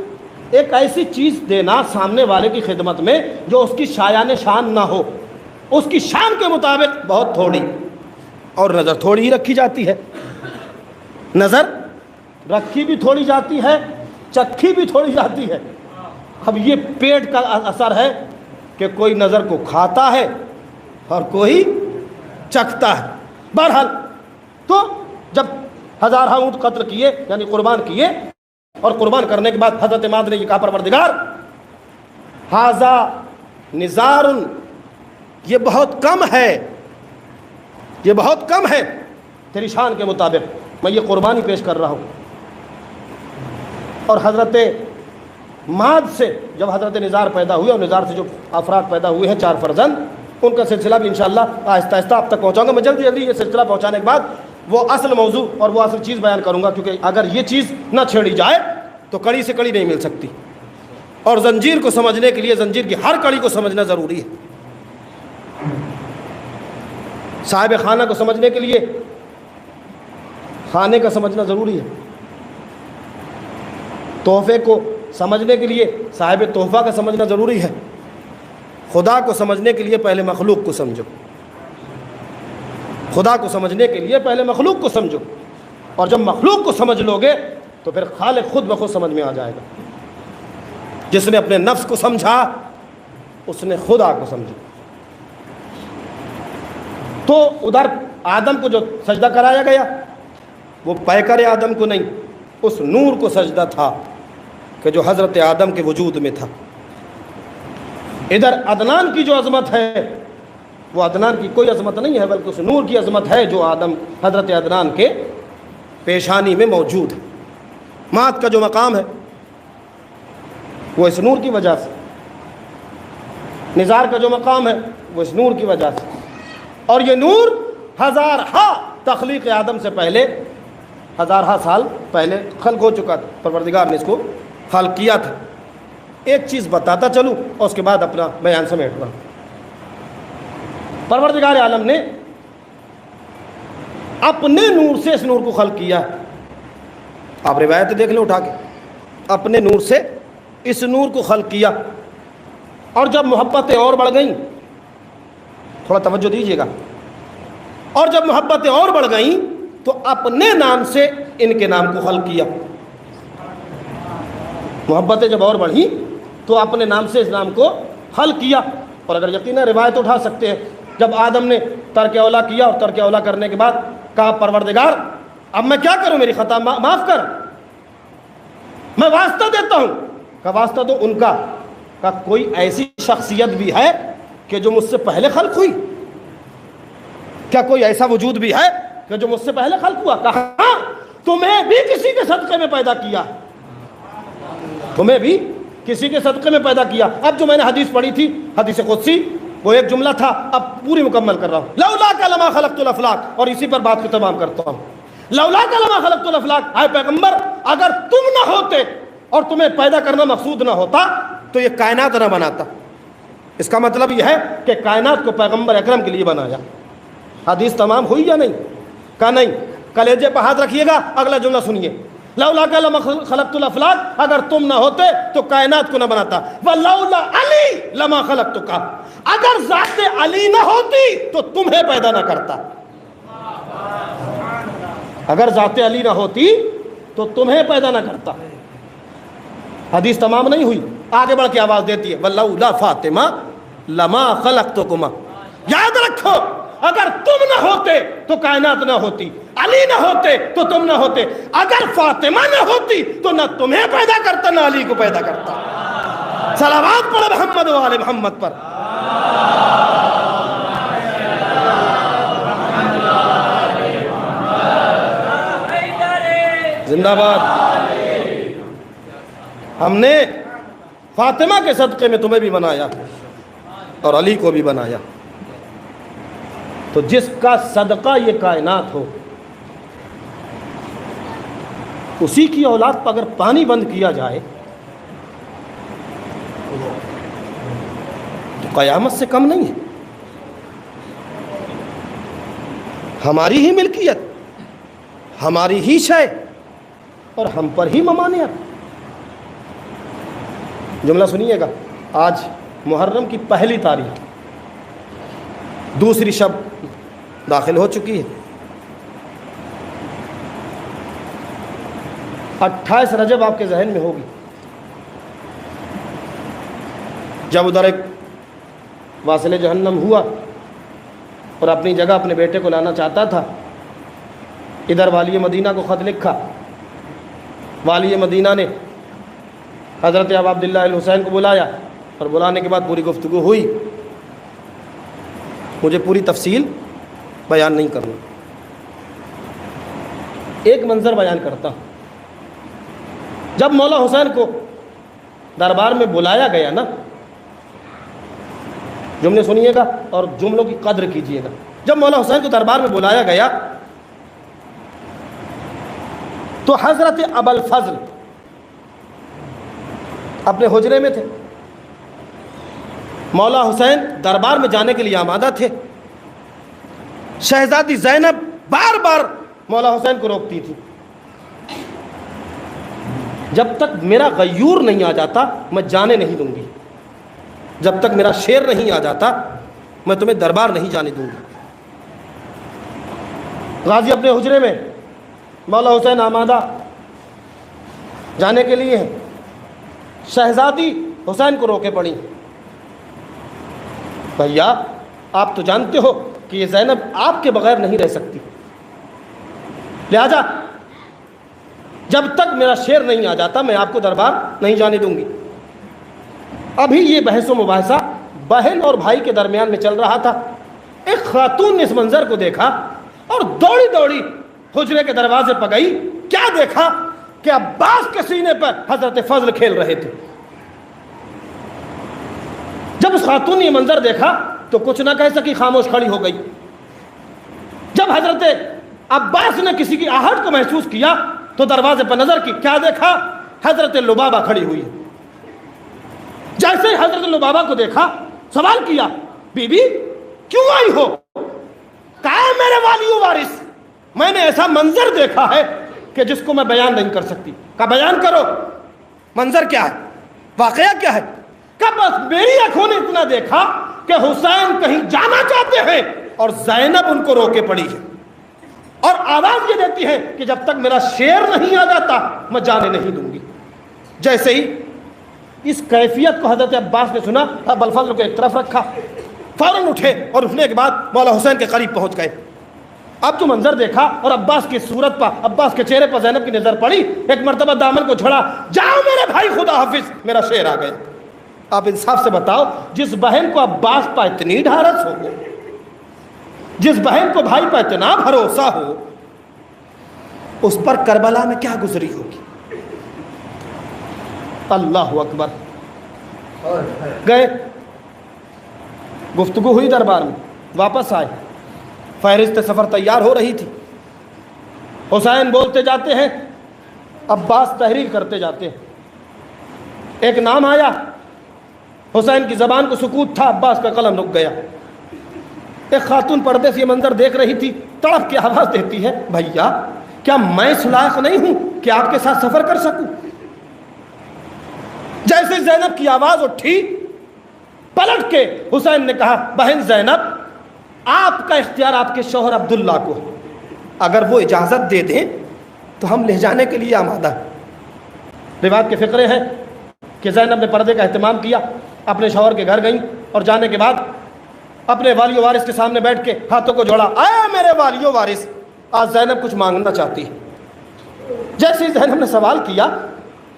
ایک ایسی چیز دینا سامنے والے کی خدمت میں جو اس کی شایان شان نہ ہو، اس کی شان کے مطابق بہت تھوڑی، اور نظر تھوڑی ہی رکھی جاتی ہے۔ نظر رکھی بھی تھوڑی جاتی ہے، چکھی بھی تھوڑی جاتی ہے۔ اب یہ پیٹ کا اثر ہے کہ کوئی نظر کو کھاتا ہے اور کوئی چکھتا ہے۔ بہرحال تو جب 1000 اونٹ قتل کیے یعنی قربان کیے، اور قربان کرنے کے بعد حضرت ماد نے یہ کہا، پروردگار ھذا نزار، یہ بہت کم ہے، یہ بہت کم ہے، تیری شان کے مطابق میں یہ قربانی پیش کر رہا ہوں۔ اور حضرت ماد سے جب حضرت نزار پیدا ہوئے، اور نزار سے جو افراد پیدا ہوئے ہیں 4 فرزند، ان کا سلسلہ بھی انشاءاللہ آہستہ آہستہ آپ تک پہنچاؤں گا۔ میں جلدی جلدی یہ سلسلہ پہنچانے کے بعد وہ اصل موضوع اور وہ اصل چیز بیان کروں گا، کیونکہ اگر یہ چیز نہ چھیڑی جائے تو کڑی سے کڑی نہیں مل سکتی، اور زنجیر کو سمجھنے کے لیے زنجیر کی ہر کڑی کو سمجھنا ضروری ہے۔ صاحب خانہ کو سمجھنے کے لیے خانے کا سمجھنا ضروری ہے، تحفے کو سمجھنے کے لیے صاحب تحفہ کا سمجھنا ضروری ہے، خدا کو سمجھنے کے لیے پہلے مخلوق کو سمجھو۔ خدا کو سمجھنے کے لیے پہلے مخلوق کو سمجھو، اور جب مخلوق کو سمجھ لو گے تو پھر خالق خود بخود سمجھ میں آ جائے گا۔ جس نے اپنے نفس کو سمجھا اس نے خدا کو سمجھا۔ تو ادھر آدم کو جو سجدہ کرایا گیا وہ پیکر آدم کو نہیں، اس نور کو سجدہ تھا کہ جو حضرت آدم کے وجود میں تھا۔ ادھر عدنان کی جو عظمت ہے وہ عدنان کی کوئی عظمت نہیں ہے، بلکہ اس نور کی عظمت ہے جو حضرت عدنان کے پیشانی میں موجود ہے۔ مات کا جو مقام ہے وہ اس نور کی وجہ سے، نزار کا جو مقام ہے وہ اس نور کی وجہ سے، اور یہ نور ہزارہا تخلیق آدم سے پہلے، ہزارہا سال پہلے خلق ہو چکا تھا، پروردگار نے اس کو خلق کیا تھا۔ ایک چیز بتاتا چلوں اور اس کے بعد اپنا بیان سمیٹ رہا ہوں۔ پروردگار عالم نے اپنے نور سے اس نور کو خلق کیا ہے۔ آپ روایت دیکھ لیں اٹھا کے، اپنے نور سے اس نور کو خلق کیا، اور جب محبتیں اور بڑھ گئیں، تھوڑا توجہ دیجیے گا، اور جب محبتیں اور بڑھ گئیں تو اپنے نام سے ان کے نام کو خلق کیا۔ محبتیں جب اور بڑھیں تو اپنے نام سے اس نام کو خلق کیا۔ اور اگر یقینا روایت اٹھا سکتے ہیں، جب آدم نے ترک اولا کیا اور ترک اولا کرنے کے بعد کہا پروردگار اب میں کیا کروں، میری خطا معاف کر، میں واسطہ دیتا ہوں۔ کہا واسطہ تو ان کا، کہا کوئی ایسی شخصیت بھی ہے کہ جو مجھ سے پہلے خلق ہوئی؟ کیا کوئی ایسا وجود بھی ہے کہ جو مجھ سے پہلے خلق ہوا؟ کہا ہاں، تمہیں بھی کسی کے صدقے میں پیدا کیا، تمہیں بھی کسی کے صدقے میں پیدا کیا۔ اب جو میں نے حدیث پڑھی تھی، حدیث قدسی، وہ ایک جملہ تھا، اب پوری مکمل کر رہا ہوں۔ لولاک لما خلقت الافلاک، اور اسی پر بات کو تمام کرتا ہوں۔ لولاک لما خلقت الافلاک، اے پیغمبر اگر تم نہ ہوتے اور تمہیں پیدا کرنا مقصود نہ ہوتا تو یہ کائنات نہ بناتا۔ اس کا مطلب یہ ہے کہ کائنات کو پیغمبر اکرم کے لیے بنایا۔ حدیث تمام ہوئی یا نہیں؟ کہا نہیں۔ کلیجے پہ ہاتھ رکھیے گا، اگلا جملہ سنیے، لولا لما خلقت الافلاک، اگر تم نہ ہوتے تو کائنات کو نہ بناتا۔ ولولا علی لما خلقتک، اگر ذات علی نہ ہوتی تو تمہیں پیدا نہ کرتا۔ اگر ذات علی نہ ہوتی تو تمہیں پیدا نہ کرتا۔ حدیث تمام نہیں ہوئی، آگے بڑھ کے آواز دیتی ہے ولولا فاطمہ لما خلقتکما، یاد رکھو اگر تم نہ ہوتے تو کائنات نہ ہوتی، علی نہ ہوتے تو تم نہ ہوتے، اگر فاطمہ نہ ہوتی تو نہ تمہیں پیدا کرتا نہ علی کو پیدا کرتا۔ صلوات پڑھو محمد و آل محمد پر۔ زندہ باد۔ ہم نے فاطمہ کے صدقے میں تمہیں بھی بنایا اور علی کو بھی بنایا۔ تو جس کا صدقہ یہ کائنات ہو، اسی کی اولاد پر اگر پانی بند کیا جائے تو قیامت سے کم نہیں ہے۔ ہماری ہی ملکیت، ہماری ہی شے، اور ہم پر ہی ممانعت۔ جملہ سنیے گا، آج محرم کی پہلی تاریخ، دوسری شب داخل ہو چکی ہے۔ 28 رجب آپ کے ذہن میں ہوگی، جب ادھر ایک واصل جہنم ہوا اور اپنی جگہ اپنے بیٹے کو لانا چاہتا تھا، ادھر والی مدینہ کو خط لکھا۔ والی مدینہ نے حضرت ابا عبداللہ الحسین کو بلایا، اور بلانے کے بعد پوری گفتگو ہوئی۔ مجھے پوری تفصیل بیان نہیں کرنا، ایک منظر بیان کرتا ہوں۔ جب مولا حسین کو دربار میں بلایا گیا نا، جملے سنیے گا اور جملوں کی قدر کیجیے گا۔ جب مولا حسین کو دربار میں بلایا گیا تو حضرت ابوالفضل اپنے حجرے میں تھے۔ مولا حسین دربار میں جانے کے لیے آمادہ تھے۔ شہزادی زینب بار بار مولا حسین کو روکتی تھی، جب تک میرا غیور نہیں آ جاتا میں جانے نہیں دوں گی، جب تک میرا شیر نہیں آ جاتا میں تمہیں دربار نہیں جانے دوں گی۔ غازی اپنے حجرے میں مولا حسین آمادہ جانے کے لیے ہیں، شہزادی حسین کو روکے پڑی، بھیا آپ تو جانتے ہو کہ یہ زینب آپ کے بغیر نہیں رہ سکتی، لہذا جب تک میرا شیر نہیں آ جاتا میں آپ کو دربار نہیں جانے دوں گی۔ ابھی یہ بحث و مباحثہ بہن اور بھائی کے درمیان میں چل رہا تھا، ایک خاتون نے اس منظر کو دیکھا اور دوڑی دوڑی حجرے کے دروازے پر گئی۔ کیا دیکھا کہ عباس کے سینے پر حضرت فضل کھیل رہے تھے۔ جب اس خاتون نے یہ منظر دیکھا تو کچھ نہ کہہ سکی، خاموش کھڑی ہو گئی۔ جب حضرت عباس نے کسی کی آہٹ کو محسوس کیا تو دروازے پر نظر کی، کیا دیکھا؟ حضرت لبابہ کھڑی ہوئی۔ جیسے ہی حضرت لبابہ کو دیکھا سوال کیا، بی بی کیوں آئی ہو؟ کہا میرے والی و وارث، میں نے ایسا منظر دیکھا ہے کہ جس کو میں بیان نہیں کر سکتی۔ کہا بیان کرو، منظر کیا ہے، واقعہ کیا ہے؟ کہا بس میری آنکھوں نے اتنا دیکھا کہ حسین کہیں جانا چاہتے ہیں اور زینب ان کو روکے پڑی ہے، اور آواز یہ دیتی ہے کہ جب تک میرا شیر نہیں آ جاتا میں جانے نہیں دوں گی۔ جیسے ہی اس کیفیت کو حضرت عباس نے سنا، ابو الفضل کو ایک طرف رکھا، فوراً اٹھے اور اٹھنے کے بعد مولا حسین کے قریب پہنچ گئے۔ اب جو منظر دیکھا اور عباس کی صورت پر، عباس کے چہرے پر زینب کی نظر پڑی، ایک مرتبہ دامن کو جھڑا، جاؤ میرے بھائی خدا حافظ، میرا شیر آ گیا۔ آپ انصاف سے بتاؤ، جس بہن کو عباس پر اتنی ڈھارس ہو، جس بہن کو بھائی پر اتنا بھروسہ ہو، اس پر کربلا میں کیا گزری ہوگی؟ اللہ اکبر۔ گئے، گفتگو ہوئی دربار میں، واپس آئے، فہرست سفر تیار ہو رہی تھی۔ حسین بولتے جاتے ہیں، عباس تحریر کرتے جاتے ہیں۔ ایک نام آیا، حسین کی زبان کو سکوت تھا، عباس کا قلم رک گیا۔ ایک خاتون پردے سے یہ منظر دیکھ رہی تھی، تڑپ کے آواز دیتی ہے، بھیا کیا میں اس لائق نہیں ہوں کہ آپ کے ساتھ سفر کر سکوں؟ جیسے زینب کی آواز اٹھی، پلٹ کے حسین نے کہا، بہن زینب آپ کا اختیار آپ کے شوہر عبداللہ کو ہے، اگر وہ اجازت دے دیں تو ہم لے جانے کے لیے آمادہ ہیں۔ روایت کے فقرے ہیں کہ زینب نے پردے کا اہتمام کیا، اپنے شوہر کے گھر گئیں اور جانے کے بعد اپنے والی و وارث کے سامنے بیٹھ کے ہاتھوں کو جوڑا، اے میرے والی و وارث، آج زینب کچھ مانگنا چاہتی ہے۔ جیسے زینب نے سوال کیا،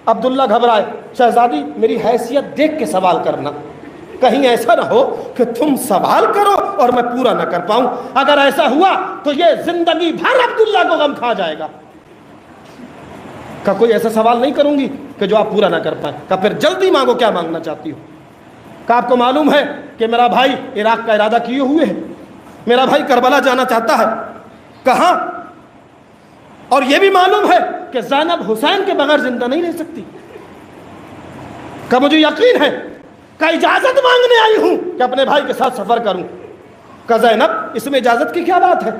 عبداللہ گھبرائے، شہزادی میری حیثیت دیکھ کے سوال کرنا، کہیں ایسا نہ ہو کہ تم سوال کرو اور میں پورا نہ کر پاؤں، اگر ایسا ہوا تو یہ زندگی بھر عبداللہ کو غم کھا جائے گا۔ کہ کوئی ایسا سوال نہیں کروں گی کہ جو آپ پورا نہ کر پائیں۔ کہ پھر جلدی مانگو، کیا مانگنا چاہتی ہو؟ کہ آپ کو معلوم ہے کہ میرا بھائی عراق کا ارادہ کیے ہوئے ہے، میرا بھائی کربلا جانا چاہتا ہے۔ کہاں؟ اور یہ بھی معلوم ہے کہ زینب حسین کے بغیر زندہ نہیں رہ سکتی۔ کہ مجھے یقین ہے کہ اجازت مانگنے آئی ہوں کہ اپنے بھائی کے ساتھ سفر کروں۔ کہ زینب اس میں اجازت کی کیا بات ہے؟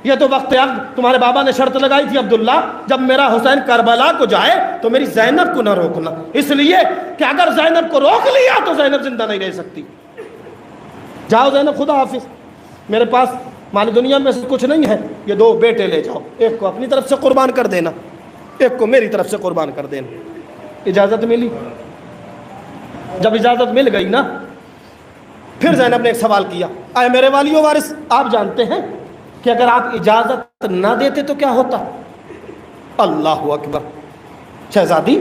یہ تو وقت عقد تمہارے بابا نے شرط لگائی تھی، عبداللہ جب میرا حسین کربلا کو جائے تو میری زینب کو نہ روکنا، اس لیے کہ اگر زینب کو روک لیا تو زینب زندہ نہیں رہ سکتی۔ جاؤ زینب خدا حافظ، میرے پاس مال دنیا میں سے کچھ نہیں ہے، یہ دو بیٹے لے جاؤ، ایک کو اپنی طرف سے قربان کر دینا، ایک کو میری طرف سے قربان کر دینا۔ اجازت ملی۔ جب اجازت مل گئی نا، پھر زینب نے ایک سوال کیا، اے میرے والی و وارث، آپ جانتے ہیں کہ اگر آپ اجازت نہ دیتے تو کیا ہوتا؟ اللہ اکبر۔ شہزادی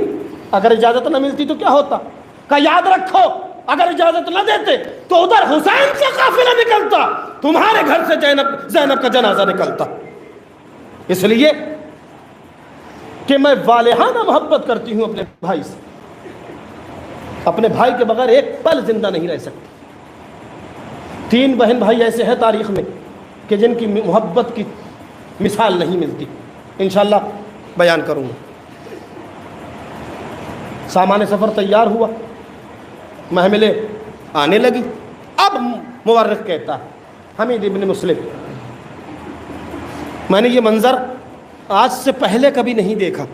اگر اجازت نہ ملتی تو کیا ہوتا؟ کہ یاد رکھو اگر اجازت نہ دیتے تو ادھر حسین سے قافلہ نکلتا، تمہارے گھر سے زینب کا جنازہ نکلتا، اس لیے کہ میں والہانہ محبت کرتی ہوں اپنے بھائی سے، اپنے بھائی کے بغیر ایک پل زندہ نہیں رہ سکتی۔ 3 بہن بھائی ایسے ہیں تاریخ میں کہ جن کی محبت کی مثال نہیں ملتی، انشاءاللہ بیان کروں گا۔ سامان سفر تیار ہوا، محملیں آنے لگی۔ اب مورخ کہتا ہے حمید ابن مسلم، میں نے یہ منظر آج سے پہلے کبھی نہیں دیکھا،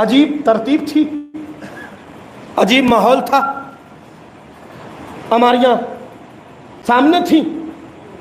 عجیب ترتیب تھی، عجیب ماحول تھا، ہماریاں سامنے تھیں،